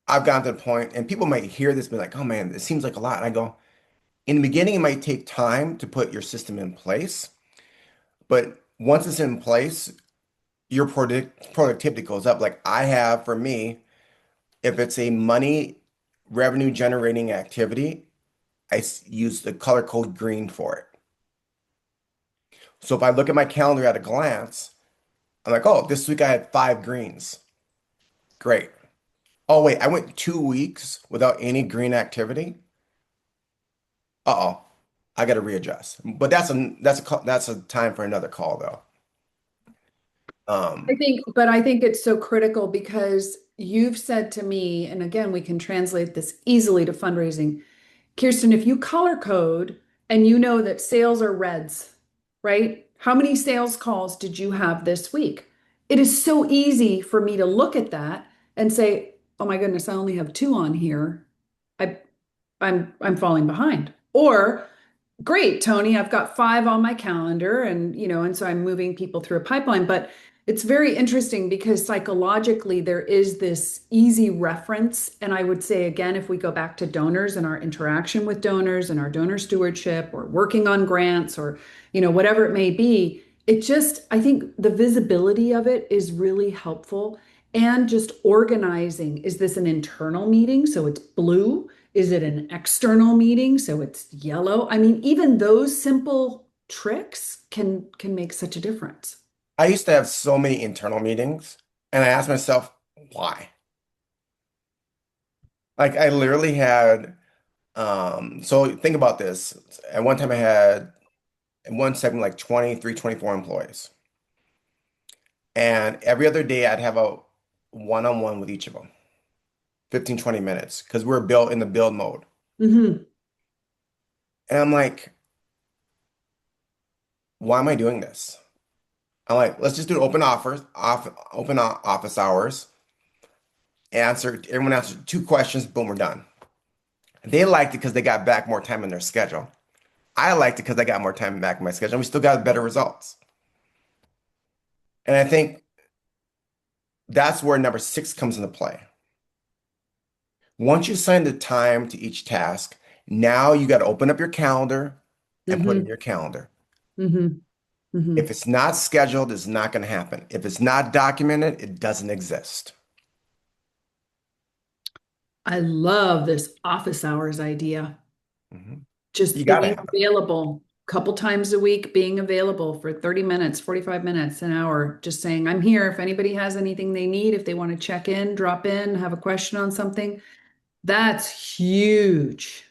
I've gotten to the point, and people might hear this, be like, "Oh man, it seems like a lot." And I go, in the beginning, it might take time to put your system in place, but once it's in place, your productivity goes up. Like I have for me, if it's a money revenue generating activity, use the color code green for it. So if I look at my calendar at a glance, I'm like, oh, this week I had 5 greens. Great. Oh, wait, I went 2 weeks without any green activity. Uh-oh, I got to readjust. But that's a time for another call though. Um, I think it's so critical because you've said to me, and again, we can translate this easily to fundraising. Kirsten, if you color code and you know that sales are reds, right? How many sales calls did you have this week? It is so easy for me to look at that and say, "Oh my goodness, I only have 2 on here. I I'm falling behind." Or great, Tony, I've got 5 on my calendar and so I'm moving people through a pipeline, but it's very interesting because psychologically there is this easy reference. And I would say again, if we go back to donors and our interaction with donors and our donor stewardship or working on grants or whatever it may be, I think the visibility of it is really helpful. and just organizing. Is this an internal meeting? So it's blue. Is it an external meeting? So it's yellow. I mean, even those simple tricks can make such a difference. I used to have so many internal meetings, and I asked myself, why? Like I literally had, so think about this. At one time I had in one segment like 23, 24 employees. And every other day I'd have a one-on-one with each of them, 15, 20 minutes, because we're built in the build mode. Hmm. And I'm like, why am I doing this? I'm like, let's just do office hours. Everyone answered two questions, boom, we're done. They liked it because they got back more time in their schedule. I liked it because I got more time back in my schedule, and we still got better results. And I think that's where number six comes into play. Once you assign the time to each task, now you got to open up your calendar and put it in Hmm. your calendar. Hmm. If Hmm. it's not scheduled, it's not going to happen. If it's not documented, it doesn't exist. I love this office hours idea. Mhm. You Just got to being have it. available a couple times a week, being available for 30 minutes, 45 minutes, an hour, just saying, I'm here. If anybody has anything they need, if they want to check in, drop in, have a question on something, that's huge.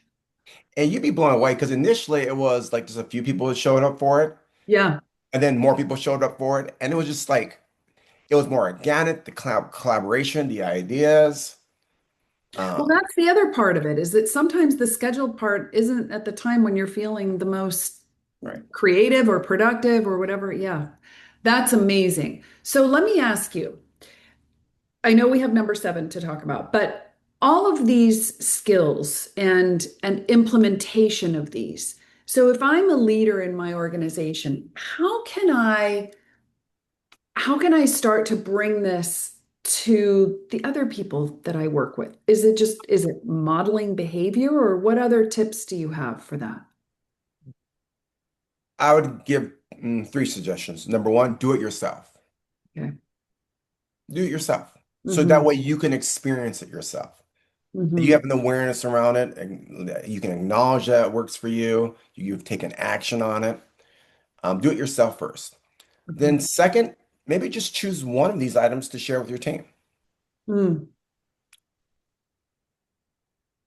And you'd be blown away because initially it was like just a few people that showed up for it, Yeah. and then more people showed up for it. And it was just like, it was more organic, the collaboration, the ideas. Well, Um, that's the other part of it is that sometimes the scheduled part isn't at the time when you're feeling the most right. creative or productive or whatever. Yeah. That's amazing. So let me ask you, I know we have number seven to talk about, but all of these skills and implementation of these. So if I'm a leader in my organization, how can I start to bring this to the other people that I work with? Is it modeling behavior or what other tips do you have for that? I would give three suggestions. Number one, do it yourself. Okay. Do it yourself. So that Hmm. way you can experience it yourself. You Hmm. have an awareness around it, and you can acknowledge that it works for you. You've taken action on it. Do it yourself first. Okay. Then second, maybe just choose one of these items to share with your team. Mm.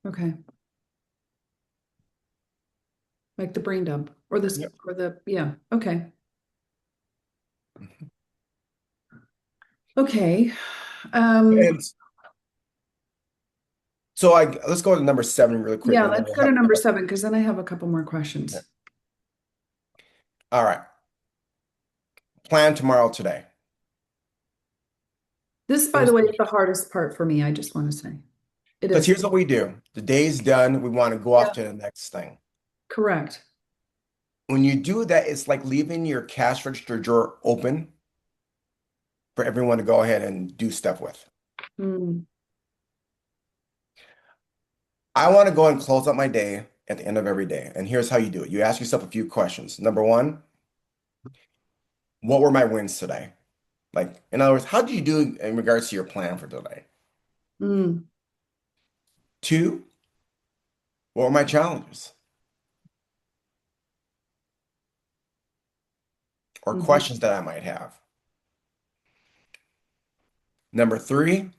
Okay. Like the brain dump or this Yep. or the yeah. Okay. Okay. Um, And so let's go to number seven really quick, yeah, and then let's we'll go to have. number seven because then I have a couple more questions. All right. Plan tomorrow today. This, by the Here's way, is the hardest part for me. I just want to say it because is. here's what we do. The day's done. We want to go Yeah. off to the next thing. Correct. When you do that, it's like leaving your cash register drawer open for everyone to go ahead and do stuff with. Mm. I want to go and close out my day at the end of every day. And here's how you do it. You ask yourself a few questions. Number one, what were my wins today? Like, in other words, how did you do in regards to your plan for today? Mm. Two, what were my challenges or Hmm. questions that I might have? Number three,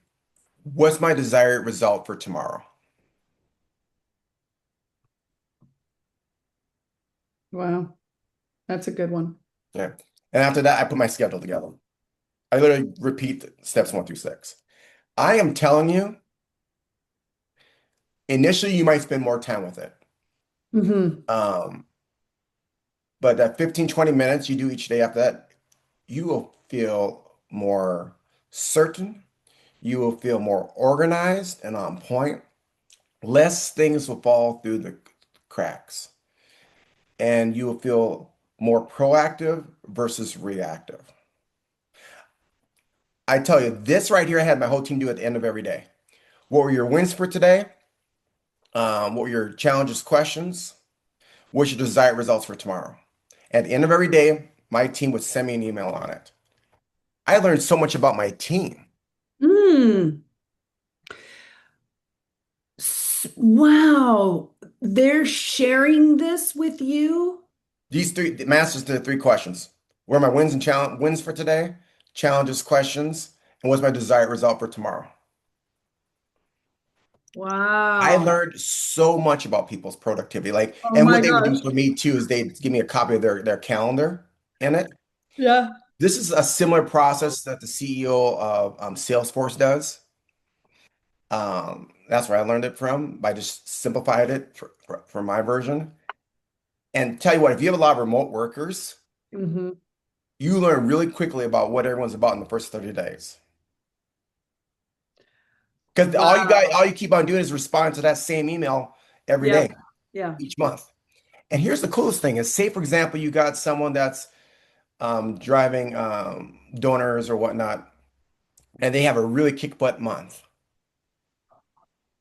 what's my desired result for tomorrow? Wow, that's a good one. Yeah. And after that, I put my schedule together. I literally repeat steps one through six. I am telling you, initially you might spend more time with it. Hmm. Um, but that 15, 20 minutes you do each day after that, you will feel more certain. You will feel more organized and on point. Less things will fall through the cracks. And you will feel more proactive versus reactive. I tell you, this right here, I had my whole team do at the end of every day. What were your wins for today? What were your challenges, questions? What's your desired results for tomorrow? At the end of every day, my team would send me an email on it. I learned so much about my team Mm. Wow. They're sharing this with you? These three the masters to the three questions. What are my wins and challenge wins for today? Challenges, questions, and what's my desired result for tomorrow? I Wow. learned so much about people's productivity. Like, Oh and my what they would do gosh. for me too is they'd give me a copy of their calendar in it. Yeah. This is a similar process that the CEO of Salesforce does. That's where I learned it from. I just simplified it for my version. And tell you what, if you have a lot of remote workers, Hmm. you learn really quickly about what everyone's about in the first 30 days. Because Wow. all you keep on doing is respond to that same email every Yep. day, Yeah. each month. And here's the coolest thing is, say, for example, you got someone that's driving donors or whatnot, and they have a really kick butt month,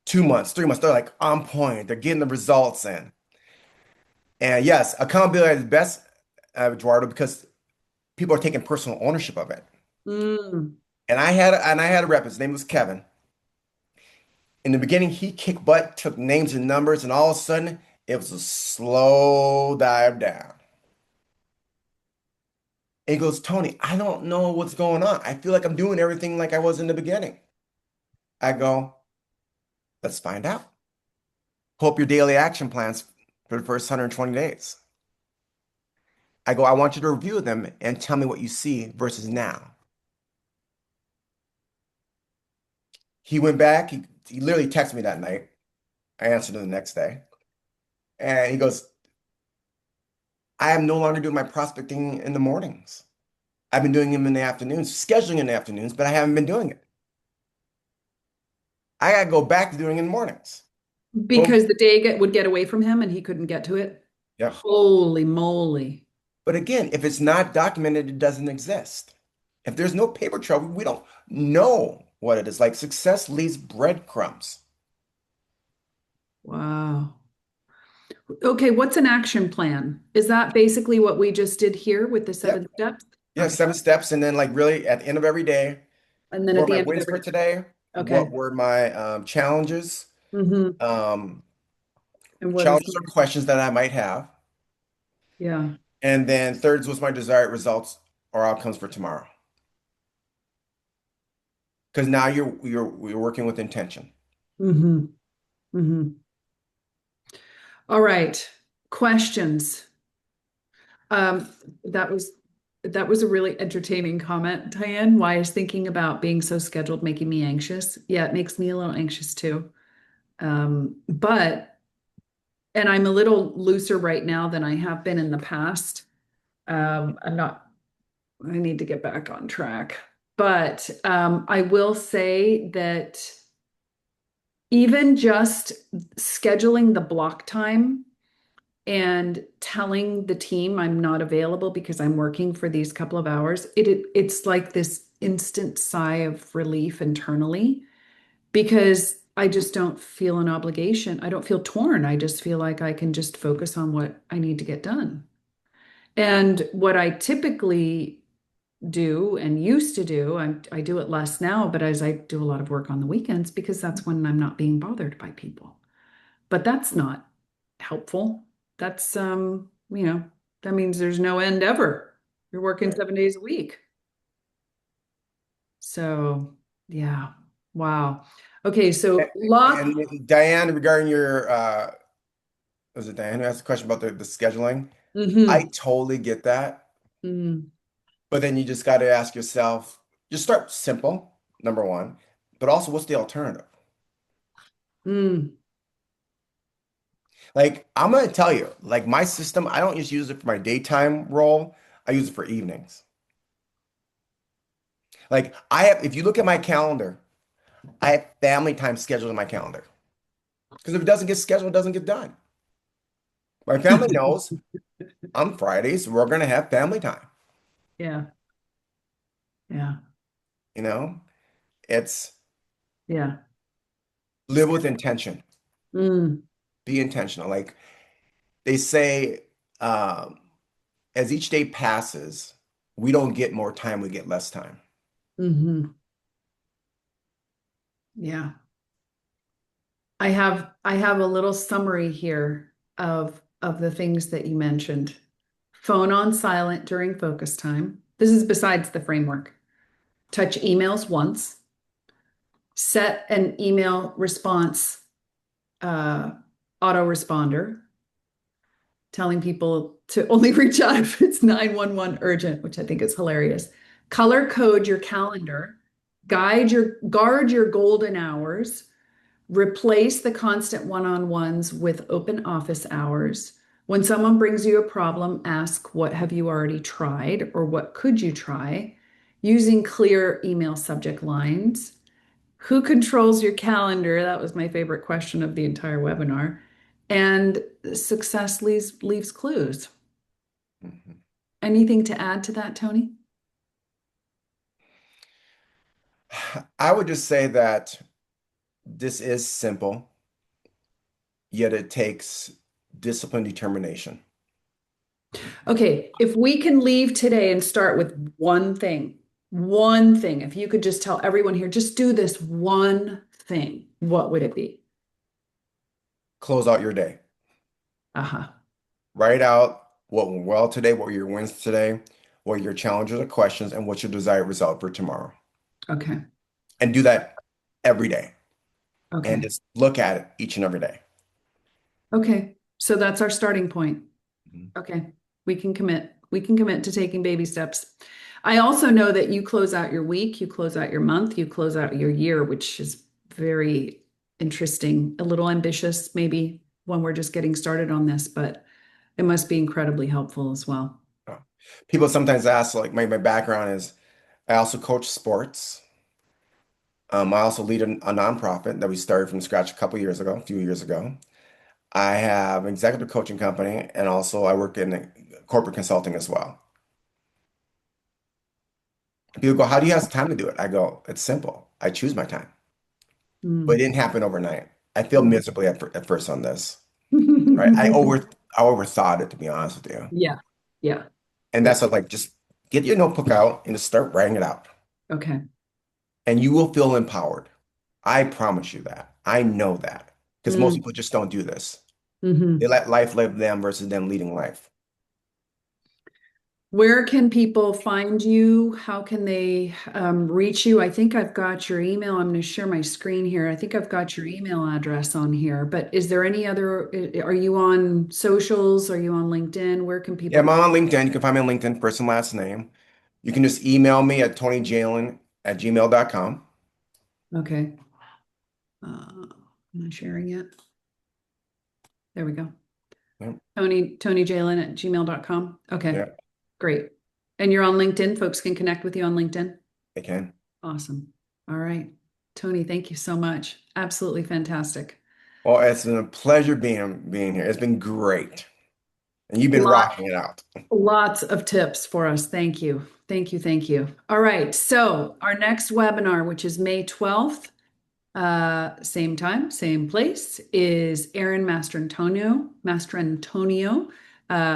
2 months, 3 months, they're like on point, they're getting the results in. And yes, accountability is best, Eduardo, because people are taking personal ownership of it. Mm. And I had a rep, his name was Kevin. In the beginning, he kicked butt, took names and numbers, and all of a sudden, it was a slow dive down. And he goes, Tony, I don't know what's going on. I feel like I'm doing everything like I was in the beginning. I go, let's find out. Pull up your daily action plans for the first 120 days. I go, I want you to review them and tell me what you see versus now. He went back. He literally texted me that night. I answered him the next day. And he goes, I am no longer doing my prospecting in the mornings. I've been doing them in the afternoons, scheduling in the afternoons, but I haven't been doing it. I got to go back to doing it in the mornings. Boom. Because the day would get away from him and he couldn't get to it. Yep. Holy moly. But again, if it's not documented, it doesn't exist. If there's no paper trail, we don't know what it is. Like success leaves breadcrumbs. Wow. Okay, what's an action plan? Is that basically what we just did here with the seven Yep. steps? Yeah, Okay. 7 steps. And then, like, really at the end of every day, And then what at were the my end of wins for every, today? okay. What were my challenges? Hmm. Um, And what is, challenges or questions that I might have. yeah. And then thirds was my desired results or outcomes for tomorrow. Because now you're working with intention. Hmm. Hmm. All right. Questions. Um, that was that was a really entertaining comment, Diane. Why is thinking about being so scheduled making me anxious? Yeah, it makes me a little anxious too. But and I'm a little looser right now than I have been in the past. I'm not, I need to get back on track. But I will say that even just scheduling the block time and telling the team I'm not available because I'm working for these couple of hours, it's like this instant sigh of relief internally because I just don't feel an obligation. I don't feel torn. I just feel like I can just focus on what I need to get done. And what I typically do and used to do, I do it less now, but as I do a lot of work on the weekends because that's when I'm not being bothered by people. But that's not helpful. That's that means there's no end ever. You're working Right. 7 days a week. So, yeah. Wow. Okay, so lock. And Diane, regarding your was it Diane who asked the question about the scheduling? I Hmm. totally get that. Hmm. But then you just got to ask yourself, just start simple, number one, but also what's the alternative? Mm. Like, I'm gonna tell you, like my system, I don't just use it for my daytime role, I use it for evenings. Like I have, if you look at my calendar, I have family time scheduled in my calendar. Because if it doesn't get scheduled, it doesn't get done. My family knows on Fridays we're gonna have family time. Yeah. Yeah. You know, it's Yeah. live with intention, Mm. be intentional. Like they say, um, as each day passes, we don't get more time, we get less time. Hmm. Yeah. I have a little summary here of the things that you mentioned. Phone on silent during focus time. This is besides the framework. Touch emails once. Set an email response uh, autoresponder, telling people to only reach out if it's 911 urgent, which I think is hilarious. Color code your calendar. Guard your golden hours. Replace the constant one-on-ones with open office hours. When someone brings you a problem, ask, what have you already tried or what could you try? Using clear email subject lines. Who controls your calendar? That was my favorite question of the entire webinar. And success leaves clues. Mhm. Anything to add to that, Tony? I would just say that this is simple, yet it takes discipline, determination. Okay, if we can leave today and start with one thing, if you could just tell everyone here, just do this one thing, what would it be? Close out your day. Uh-huh. Write out what went well today, what were your wins today, what are your challenges or questions, and what's your desired result for tomorrow. Okay. And do that every day. And Okay. just look at it each and every day. Okay. So that's our starting point. Mhm. Okay. We can commit. We can commit to taking baby steps. I also know that you close out your week, you close out your month, you close out your year, which is very interesting, a little ambitious, maybe when we're just getting started on this, but it must be incredibly helpful as well. Uh, People sometimes ask, like, my background is I also coach sports. I also lead a nonprofit that we started from scratch a few years ago. I have an executive coaching company, and also I work in corporate consulting as well. People go, "How do you have time to do it?" I go, "It's simple. I choose my time." But it Mm. didn't happen overnight. I feel Mm. miserably at first on this, right? I overthought it, to be honest with you. Yeah. Yeah. And Yeah. that's what, like, just get your notebook out and just start writing it out. Okay. And you will feel empowered. I promise you that. I know that. Because most Mm. people just don't do this. They Hmm. let life live them versus them leading life. Where can people find you? How can they reach you? I think I've got your email. I'm going to share my screen here. I think I've got your email address on here, but is there any other, are you on socials? Are you on LinkedIn? Where can Yeah, people? I'm on LinkedIn. You can find me on LinkedIn, first and last name. You can just email me at tonyjalen@gmail.com. Okay. I'm not sharing yet. There we go. Yeah, Tony Jalen at gmail.com. Okay, yeah, great. And you're on LinkedIn. Folks can connect with you on LinkedIn. I can. Awesome. All right. Tony, thank you so much. Absolutely fantastic. Well, it's been a pleasure being here. It's been great. And you've been Lot, rocking it out. lots of tips for us. Thank you. Thank you. Thank you. All right. So our next webinar, which is May 12th, same time, same place, is Erin Mastrantonio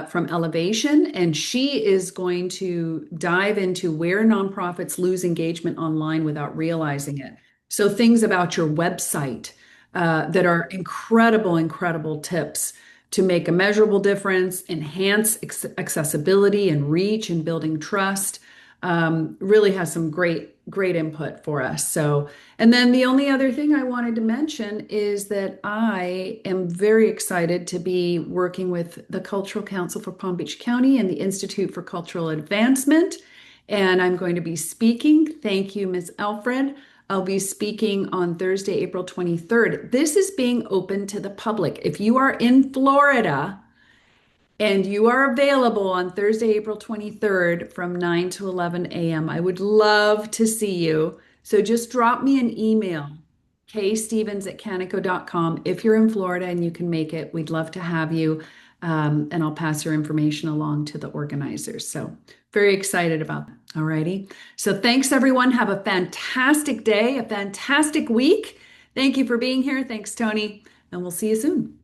from Elevation, and she is going to dive into where nonprofits lose engagement online without realizing it. So things about your website that are incredible, incredible tips to make a measurable difference, enhance accessibility and reach, and building trust. Really has some great input for us. So, and then the only other thing I wanted to mention is that I am very excited to be working with the Cultural Council for Palm Beach County and the Institute for Cultural Advancement. And I'm going to be speaking. Thank you, Ms. Alfred. I'll be speaking on Thursday, April 23rd. This is being open to the public. If you are in Florida, and you are available on Thursday, April 23rd from 9 to 11 a.m. I would love to see you. So just drop me an email, kstevens@kannico.com. If you're in Florida and you can make it, we'd love to have you. And I'll pass your information along to the organizers. So very excited about that. All righty. So thanks, everyone. Have a fantastic day, a fantastic week. Thank you for being here. Thanks, Tony. And we'll see you soon.